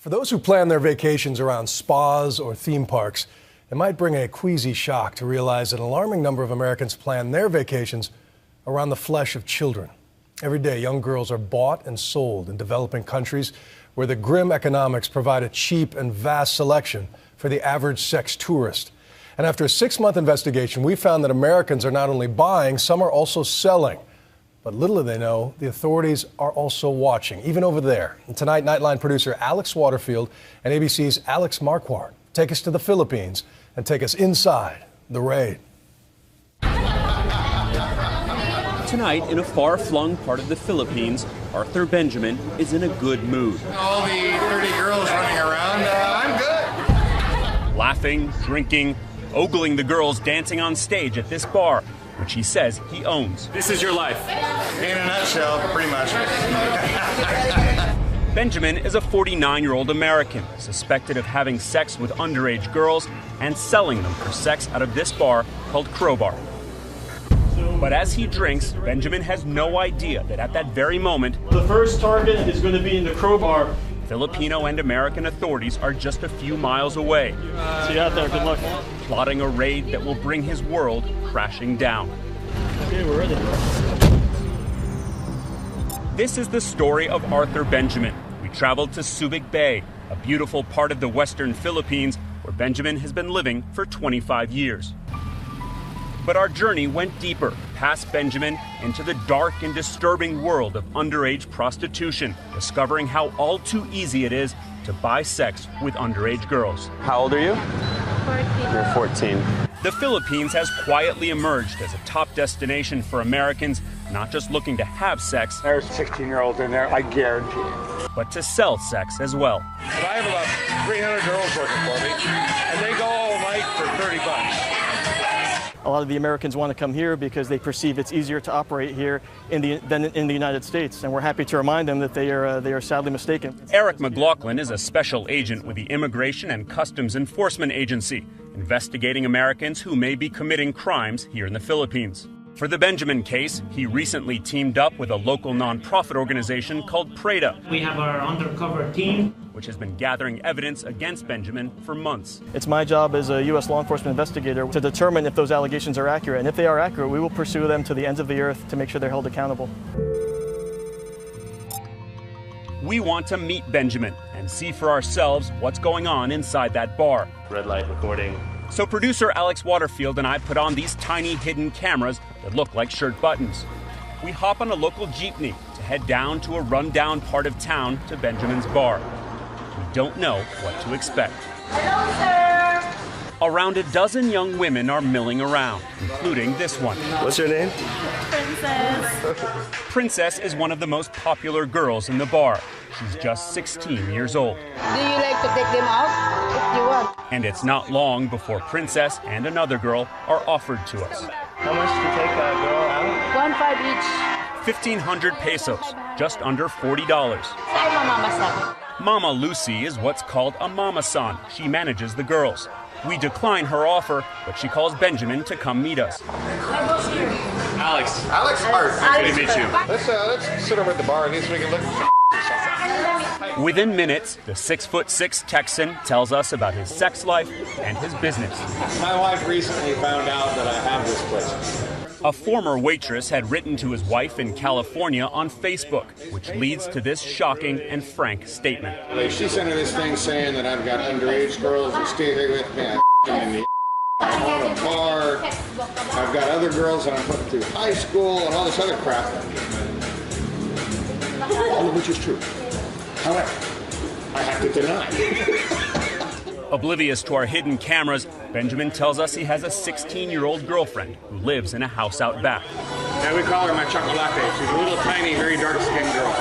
For those who plan their vacations around spas or theme parks, it might bring a queasy shock to realize an alarming number of Americans plan their vacations around the flesh of children. Every day, young girls are bought and sold in developing countries where the grim economics provide a cheap and vast selection for the average sex tourist. And after a 6-month investigation, we found that Americans are not only buying, some are also selling. But little do they know, the authorities are also watching, even over there. And tonight, Nightline producer Alex Waterfield and ABC's Alex Marquardt take us to the Philippines and take us inside the raid. Tonight, in a far-flung part of the Philippines, Arthur Benjamin is in a good mood. All the 30 girls running around, I'm good. Laughing, drinking, ogling the girls dancing on stage at this bar, which he says he owns. This is your life. In a nutshell, pretty much. Benjamin is a 49-year-old American suspected of having sex with underage girls and selling them for sex out of this bar called Crowbar. But as he drinks, Benjamin has no idea that at that very moment, The first target is going to be in the Crowbar. Filipino and American authorities are just a few miles away, See you out there. Good luck. plotting a raid that will bring his world crashing down. Okay, we're ready. This is the story of Arthur Benjamin. We traveled to Subic Bay, a beautiful part of the western Philippines where Benjamin has been living for 25 years. But our journey went deeper, past Benjamin, into the dark and disturbing world of underage prostitution, discovering how all too easy it is to buy sex with underage girls. How old are you? 14. You're 14. The Philippines has quietly emerged as a top destination for Americans, not just looking to have sex, There's 16-year-olds in there, I guarantee it. but to sell sex as well. But I have about 300 girls working for me, and they go all night for $30. A lot of the Americans want to come here because they perceive it's easier to operate here than in the United States, and we're happy to remind them that they are sadly mistaken. Eric McLaughlin is a special agent with the Immigration and Customs Enforcement Agency, investigating Americans who may be committing crimes here in the Philippines. For the Benjamin case, he recently teamed up with a local nonprofit organization called PREDA. We have our undercover team, which has been gathering evidence against Benjamin for months. It's my job as a U.S. law enforcement investigator to determine if those allegations are accurate, and if they are accurate, we will pursue them to the ends of the earth to make sure they're held accountable. We want to meet Benjamin and see for ourselves what's going on inside that bar. Red light recording. So producer Alex Waterfield and I put on these tiny hidden cameras that look like shirt buttons. We hop on a local jeepney to head down to a rundown part of town to Benjamin's bar. We don't know what to expect. Hello, sir. Around a dozen young women are milling around, including this one. What's your name? Princess. Princess is one of the most popular girls in the bar. She's just 16 years old. Do you like to take them out if you want? And it's not long before Princess and another girl are offered to us. How much to take a girl out? 1.5 each. 1,500 pesos, just under $40. Say mama sa. Mama Lucy is what's called a mama-san. She manages the girls. We decline her offer, but she calls Benjamin to come meet us. Alex. Alex Hart. Good to meet you. Let's sit over at the bar, at least we can look at Within minutes, the 6'6" Texan tells us about his sex life and his business. My wife recently found out that I have this place. A former waitress had written to his wife in California on Facebook, which leads to this shocking and frank statement. She sent her this thing saying that I've got underage girls who stay here with me. I in the I own a bar. I've got other girls that I'm putting through high school and all this other crap. All of which is true. However, I have to deny. Oblivious to our hidden cameras, Benjamin tells us he has a 16-year-old girlfriend who lives in a house out back. Yeah, we call her my chocolate. She's a little tiny, very dark-skinned girl.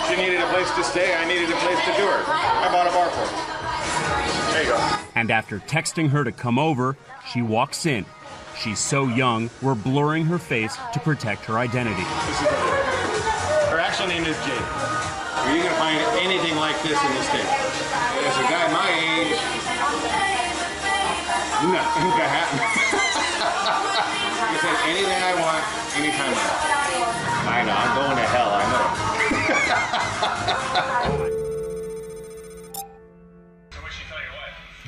She needed a place to stay. I needed a place to do her. I bought a bar for her. There you go. And after texting her to come over, she walks in. She's so young, we're blurring her face to protect her identity. Her actual name is Jade. Are you going to find anything like this in the state? As a guy my age, nothing can happen. You said anything I want, anytime I want. I know, I'm going to hell, I know.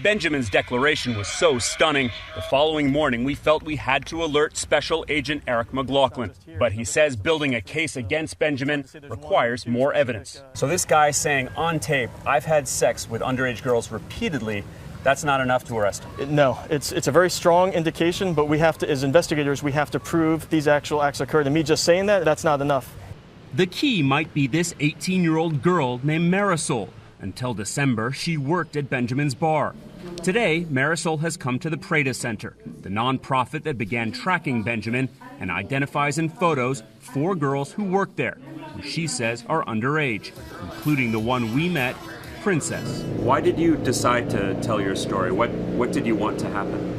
Benjamin's declaration was so stunning, the following morning we felt we had to alert Special Agent Eric McLaughlin. But he says building a case against Benjamin requires more evidence. So this guy saying on tape, "I've had sex with underage girls repeatedly," that's not enough to arrest him? No, it's a very strong indication, but we have to, as investigators, we have to prove these actual acts occurred. And me just saying that, that's not enough. The key might be this 18-year-old girl named Marisol. Until December, she worked at Benjamin's bar. Today, Marisol has come to the Prada Center, the nonprofit that began tracking Benjamin and identifies in photos 4 girls who work there, who she says are underage, including the one we met, Princess. Why did you decide to tell your story? What did you want to happen?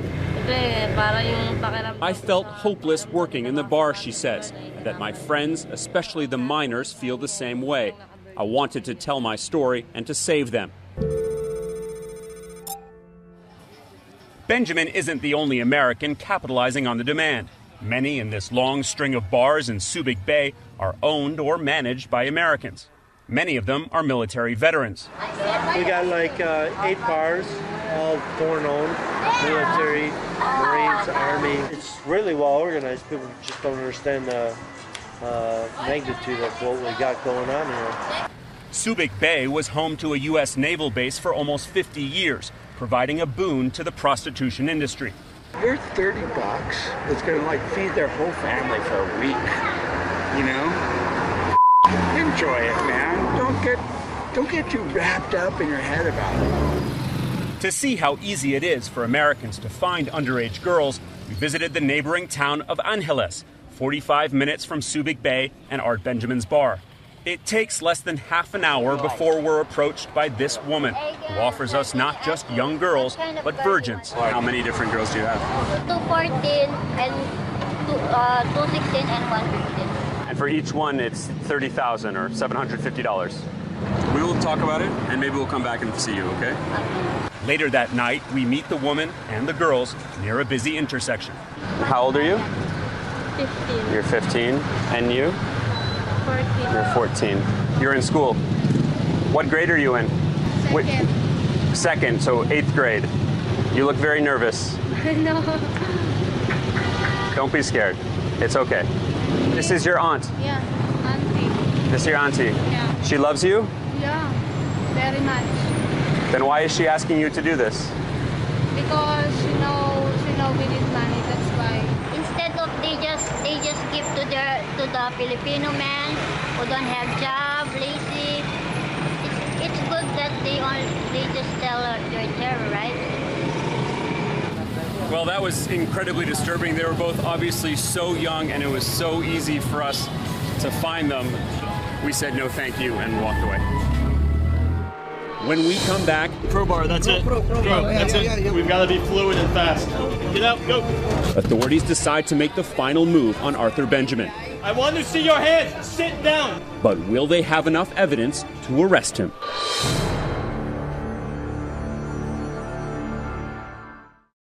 I felt hopeless working in the bar, she says, and that my friends, especially the minors, feel the same way. I wanted to tell my story and to save them. Benjamin isn't the only American capitalizing on the demand. Many in this long string of bars in Subic Bay are owned or managed by Americans. Many of them are military veterans. We got like 8 bars, all foreign-owned, military, Marines, Army. It's really well organized. People just don't understand the magnitude of what we got going on here. Subic Bay was home to a U.S. naval base for almost 50 years, providing a boon to the prostitution industry. Here's $30. It's gonna like feed their whole family for a week. You know? Enjoy it, man. Don't get too wrapped up in your head about it. To see how easy it is for Americans to find underage girls, we visited the neighboring town of Angeles, 45 minutes from Subic Bay and Art Benjamin's bar. It takes less than half an hour before we're approached by this woman, who offers us not just young girls, but virgins. How many different girls do you have? 214 and 216 and 115. And for each one, it's $30,000 or $750. We will talk about it, and maybe we'll come back and see you, okay? Later that night, we meet the woman and the girls near a busy intersection. How old are you? 15. You're 15. And you? 14. You're 14. You're in school. What grade are you in? Second. Second, so 8th grade. You look very nervous. No. Don't be scared. It's okay. This is your aunt. Yeah, auntie. This is your auntie. Yeah. She loves you? Yeah, very much. Then why is she asking you to do this? Because she know we need money. That's why. Instead of they just give to the Filipino men who don't have job, lazy. It's good that they just tell they're terror, right? Well, that was incredibly disturbing. They were both obviously so young, and it was so easy for us to find them. We said no thank you and walked away. When we come back... Crowbar, that's it. That's it. We've got to be fluid and fast. Get out, go. Authorities decide to make the final move on Arthur Benjamin. I want to see your hands. Sit down. But will they have enough evidence to arrest him?